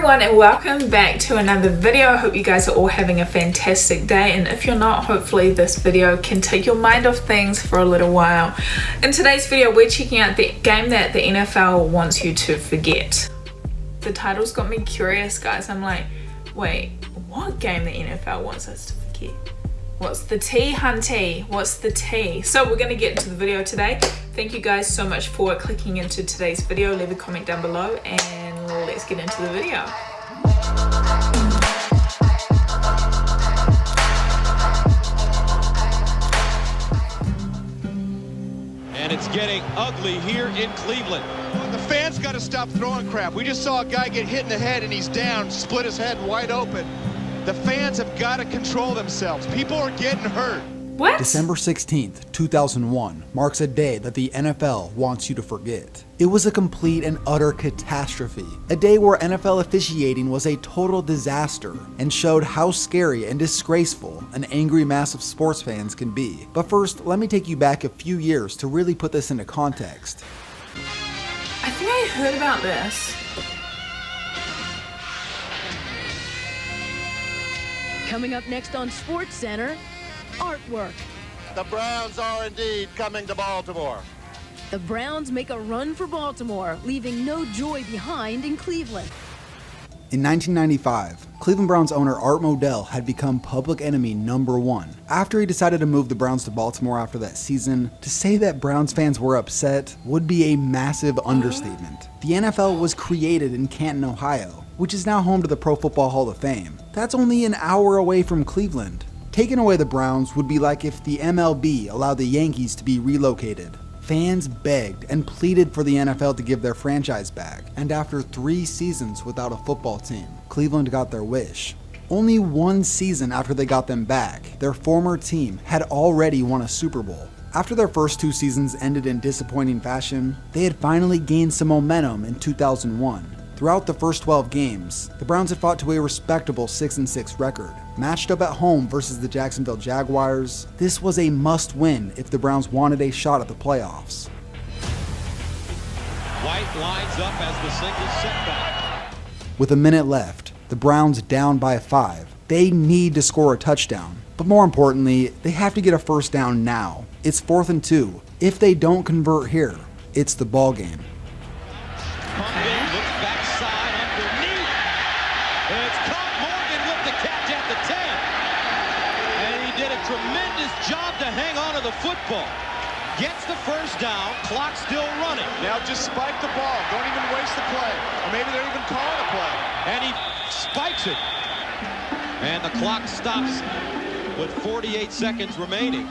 everyone and welcome back to another video. I hope you guys are all having a fantastic day, and if you're not, hopefully this video can take your mind off things for a little while. In today's video we're checking out the game that the NFL wants you to forget. The title's got me curious, guys. I'm like, wait, what game the NFL wants us to forget? What's the tea, hunty? What's the tea? So we're gonna get into the video today. Thank you guys so much for clicking into today's video. Leave a comment down below and let's get into the video. And it's getting ugly here in Cleveland. The fans got to stop throwing crap. We just saw a guy get hit in the head and he's down, split his head wide open. The fans have got to control themselves. People are getting hurt. What? December 16th, 2001 marks a day that the NFL wants you to forget. It was a complete and utter catastrophe. A day where NFL officiating was a total disaster and showed how scary and disgraceful an angry mass of sports fans can be. But first, let me take you back a few years to really put this into context. I think I heard about this. Coming up next on SportsCenter, artwork. The Browns are indeed coming to Baltimore. The Browns make a run for Baltimore, leaving no joy behind in Cleveland. In 1995, Cleveland Browns owner Art Modell had become public enemy #1. After he decided to move the Browns to Baltimore after that season, to say that Browns fans were upset would be a massive understatement. The NFL was created in Canton, Ohio, which is now home to the Pro Football Hall of Fame. That's only an hour away from Cleveland. Taking away the Browns would be like if the MLB allowed the Yankees to be relocated. Fans begged and pleaded for the NFL to give their franchise back, and after 3 seasons without a football team, Cleveland got their wish. Only 1 season after they got them back, their former team had already won a Super Bowl. After their first 2 seasons ended in disappointing fashion, they had finally gained some momentum in 2001. Throughout the first 12 games, the Browns had fought to a respectable 6-6 record. Matched up at home versus the Jacksonville Jaguars, this was a must-win if the Browns wanted a shot at the playoffs. White lines up as the single setback. With a minute left, the Browns down by 5. They need to score a touchdown, but more importantly, they have to get a first down now. It's 4th and 2. If they don't convert here, it's the ball game. Looks backside underneath. It's caught. Morgan with the catch at the 10. And he did a tremendous job to hang on to the football. Gets the first down. Clock still running. Now just spike the ball. Don't even waste the play. Or maybe they're even calling a play. And he spikes it. And the clock stops with 48 seconds remaining.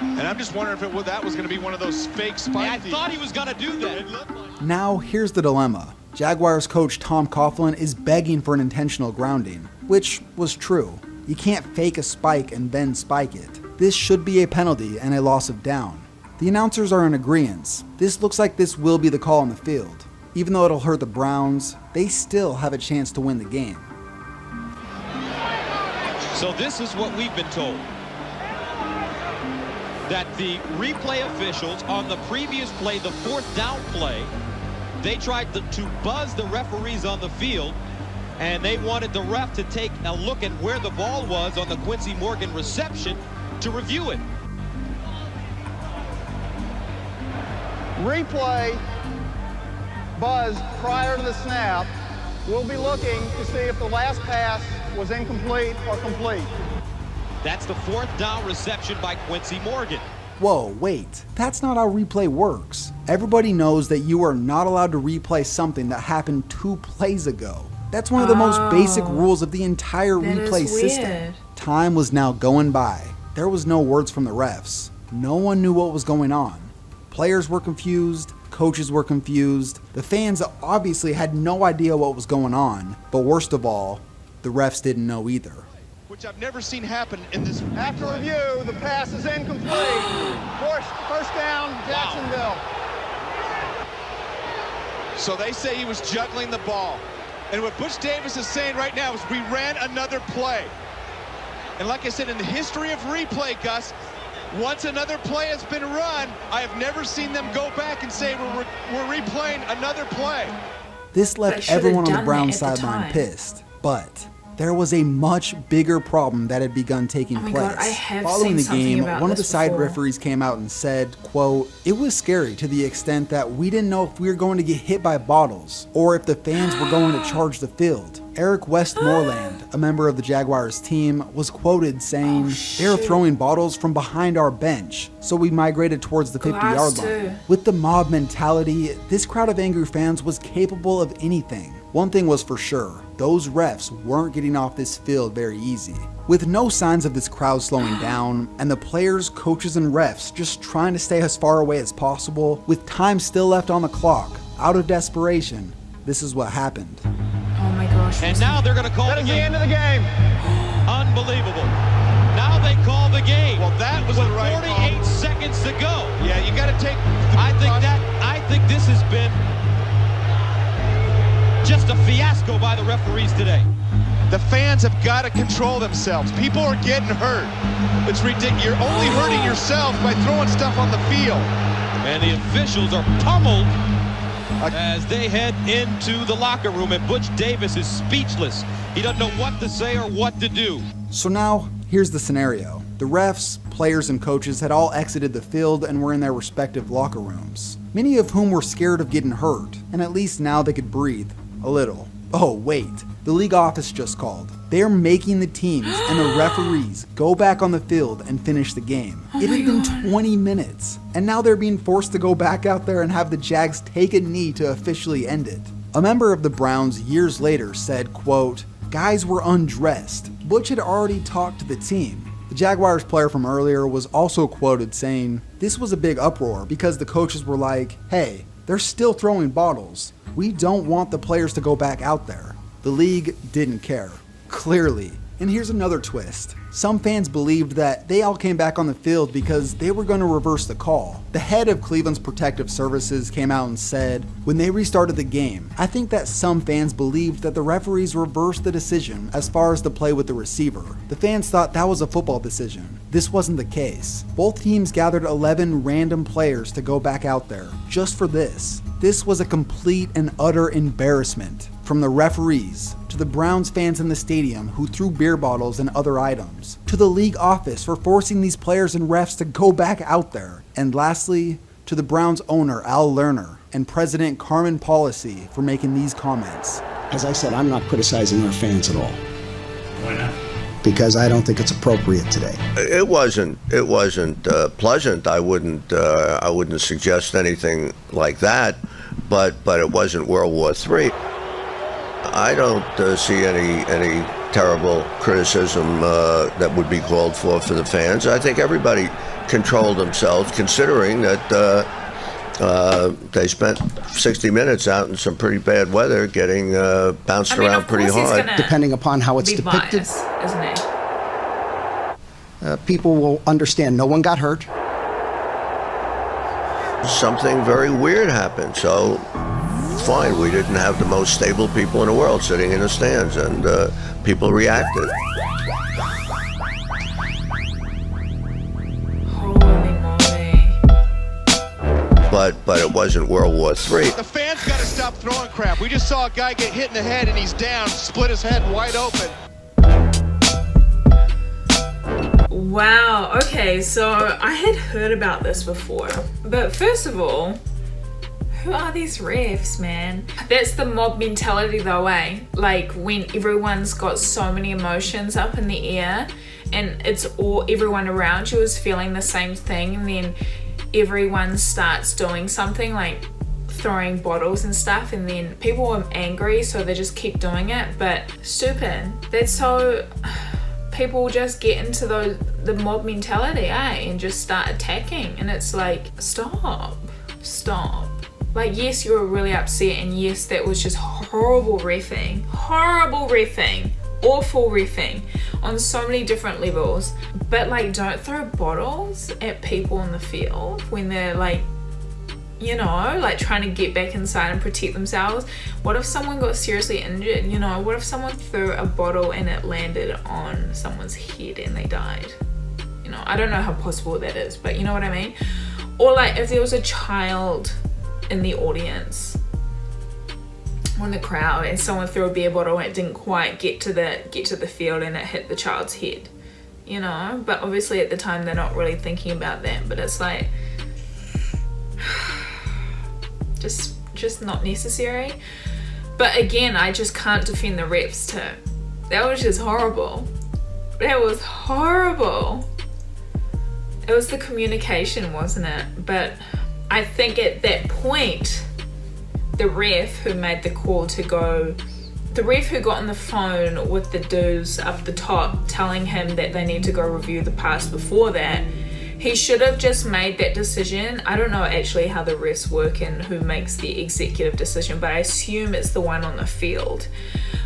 And I'm just wondering if that was going to be one of those fake spikes. Yeah, I thought he was going to do that. It looked like. Now here's the dilemma. Jaguars coach Tom Coughlin is begging for an intentional grounding, which was true. You can't fake a spike and then spike it. This should be a penalty and a loss of down. The announcers are in agreement. This looks like this will be the call on the field. Even though it'll hurt the Browns, they still have a chance to win the game. So this is what we've been told. That the replay officials on the previous play, the 4th down play, they tried to buzz the referees on the field, and they wanted the ref to take a look at where the ball was on the Quincy Morgan reception to review it. Replay buzzed prior to the snap. We'll be looking to see if the last pass was incomplete or complete. That's the 4th down reception by Quincy Morgan. Whoa, wait, that's not how replay works. Everybody knows that you are not allowed to replay something that happened 2 plays ago. That's one of the most basic rules of the entire replay system. Time was now going by. There was no words from the refs. No one knew what was going on. Players were confused, coaches were confused. The fans obviously had no idea what was going on, but worst of all, the refs didn't know either. Which I've never seen happen in this. After review, the pass is incomplete. First down, Jacksonville. So they say he was juggling the ball. And what Butch Davis is saying right now is we ran another play. And like I said, in the history of replay, Gus, once another play has been run, I have never seen them go back and say we're replaying another play. This left everyone on the Browns sideline pissed, but there was a much bigger problem that had begun taking place. God, I have Following the game, one of the side before. referees came out and said, quote, "It was scary to the extent that we didn't know if we were going to get hit by bottles or if the fans were going to charge the field." Eric Westmoreland, a member of the Jaguars team, was quoted saying, "They were throwing bottles from behind our bench, so we migrated towards the 50-yard line." With the mob mentality, this crowd of angry fans was capable of anything. One thing was for sure, those refs weren't getting off this field very easy. With no signs of this crowd slowing down, and the players, coaches, and refs just trying to stay as far away as possible, with time still left on the clock, out of desperation, this is what happened. Oh my gosh. And now they're going to call That the is the game. end of the game. Unbelievable. Now they call the game. Well, that was with the right 48 call. seconds to go. Yeah, you got to take. I think this has been just a fiasco by the referees today. The fans have got to control themselves. People are getting hurt. It's ridiculous. You're only hurting yourself by throwing stuff on the field. And the officials are pummeled as they head into the locker room, and Butch Davis is speechless. He doesn't know what to say or what to do. So now, here's the scenario. The refs, players, and coaches had all exited the field and were in their respective locker rooms, many of whom were scared of getting hurt, and at least now they could breathe a little. Oh wait, the league office just called. They're making the teams and the referees go back on the field and finish the game. It had been 20 minutes, and now they're being forced to go back out there and have the Jags take a knee to officially end it. A member of the Browns years later said, quote, "Guys were undressed. Butch had already talked to the team." The Jaguars player from earlier was also quoted saying, "This was a big uproar because the coaches were like, hey, they're still throwing bottles. We don't want the players to go back out there." The league didn't care, clearly. And here's another twist. Some fans believed that they all came back on the field because they were going to reverse the call. The head of Cleveland's protective services came out and said, when they restarted the game, "I think that some fans believed that the referees reversed the decision as far as the play with the receiver. The fans thought that was a football decision. This wasn't the case. Both teams gathered 11 random players to go back out there, just for this. This was a complete and utter embarrassment. From the referees, to the Browns fans in the stadium who threw beer bottles and other items, to the league office for forcing these players and refs to go back out there, and lastly, to the Browns owner Al Lerner and President Carmen Policy for making these comments." As I said, I'm not criticizing our fans at all. Why not? Because I don't think it's appropriate today. It wasn't pleasant. I wouldn't suggest anything like that, but it wasn't World War III. I don't see any terrible criticism that would be called for the fans. I think everybody controlled themselves, considering that they spent 60 minutes out in some pretty bad weather, getting bounced around pretty hard. Depending upon how it's depicted, biased, isn't it? People will understand no one got hurt. Something very weird happened, so fine. We didn't have the most stable people in the world sitting in the stands, and people reacted. Holy moly. But it wasn't World War III. The fans got to stop throwing crap. We just saw a guy get hit in the head and he's down, split his head wide open. Wow, okay, so I had heard about this before, but first of all, who are these refs, man? That's the mob mentality though, eh? Like when everyone's got so many emotions up in the air and everyone around you is feeling the same thing, and then everyone starts doing something like throwing bottles and stuff, and then people are angry so they just keep doing it. But stupid. That's so... People just get into the mob mentality, and just start attacking, and it's like, stop. Like, yes, you were really upset, and yes, that was just horrible refing, awful refing on so many different levels, but like, don't throw bottles at people in the field when they're like, you know, like trying to get back inside and protect themselves. What if someone got seriously injured? You know, what if someone threw a bottle and it landed on someone's head and they died? You know, I don't know how possible that is, but you know what I mean? Or like if there was a child in the audience. on the crowd and someone threw a beer bottle and it didn't quite get to the field and it hit the child's head, you know. But obviously at the time they're not really thinking about that, but it's like just not necessary. But again, I just can't defend the refs too. That was just horrible. That was horrible. It was the communication, wasn't it? But I think at that point, the ref who made the call to go, the ref who got on the phone with the dudes up the top telling him that they need to go review the pass before that, he should have just made that decision. I don't know actually how the refs work and who makes the executive decision, but I assume it's the one on the field.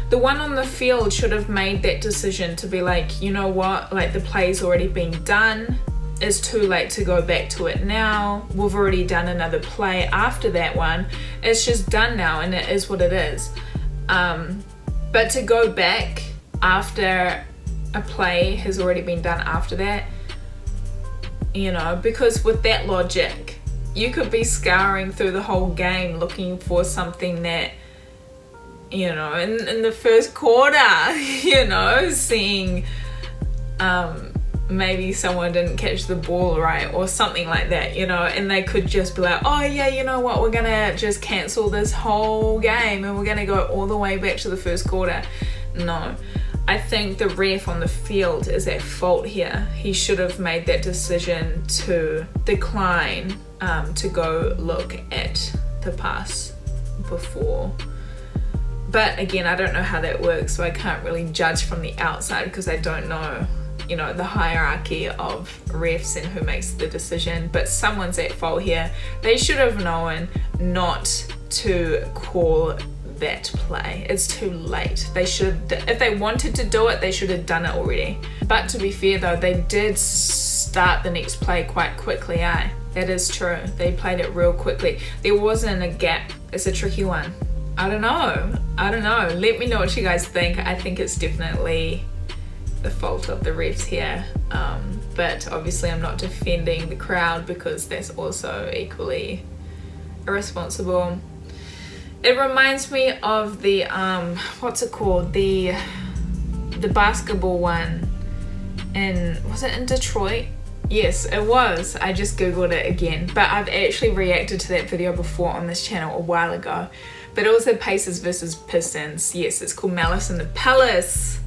The one on the field should have made that decision to be like, you know what, like the play's already been done. It's too late to go back to it now. We've already done another play after that one. It's just done now and it is what it is. But to go back after a play has already been done after that, you know, because with that logic, you could be scouring through the whole game looking for something that, you know, in the first quarter, you know, seeing maybe someone didn't catch the ball right or something like that, you know, and they could just be like, oh yeah, you know what, we're gonna just cancel this whole game and we're gonna go all the way back to the first quarter. No, I think the ref on the field is at fault here. He should have made that decision to decline to go look at the pass before. But again, I don't know how that works, so I can't really judge from the outside because I don't know, you know, the hierarchy of refs and who makes the decision. But someone's at fault here. They should have known not to call that play. It's too late. They should, if they wanted to do it, they should have done it already. But to be fair though, they did start the next play quite quickly, eh? That is true. They played it real quickly. There wasn't a gap. It's a tricky one. I don't know. Let me know what you guys think. I think it's definitely the fault of the refs here. But obviously I'm not defending the crowd because that's also equally irresponsible. It reminds me of the what's it called, the basketball one was it in Detroit? Yes, it was. I just googled it again, but I've actually reacted to that video before on this channel a while ago. But it was the Pacers versus Pistons. Yes, it's called Malice in the Palace.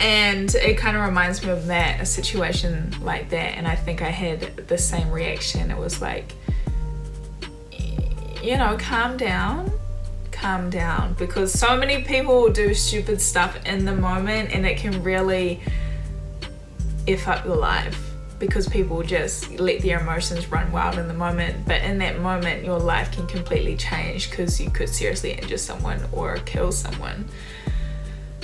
And it kind of reminds me of that, a situation like that. And I think I had the same reaction. It was like, you know, calm down, because so many people do stupid stuff in the moment and it can really F up your life because people just let their emotions run wild in the moment. But in that moment, your life can completely change because you could seriously injure someone or kill someone.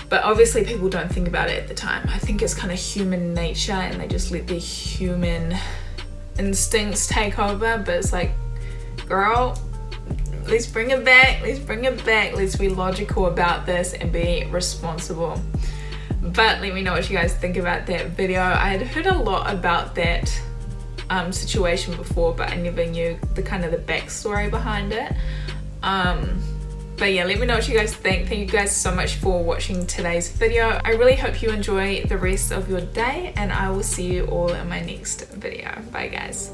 But obviously people don't think about it at the time. I think it's kind of human nature and they just let their human instincts take over. But it's like, girl, let's bring it back. Let's be logical about this and be responsible. But let me know what you guys think about that video. I had heard a lot about that situation before, but I never knew the kind of the backstory behind it. But yeah, let me know what you guys think. Thank you guys so much for watching today's video. I really hope you enjoy the rest of your day and I will see you all in my next video. Bye guys.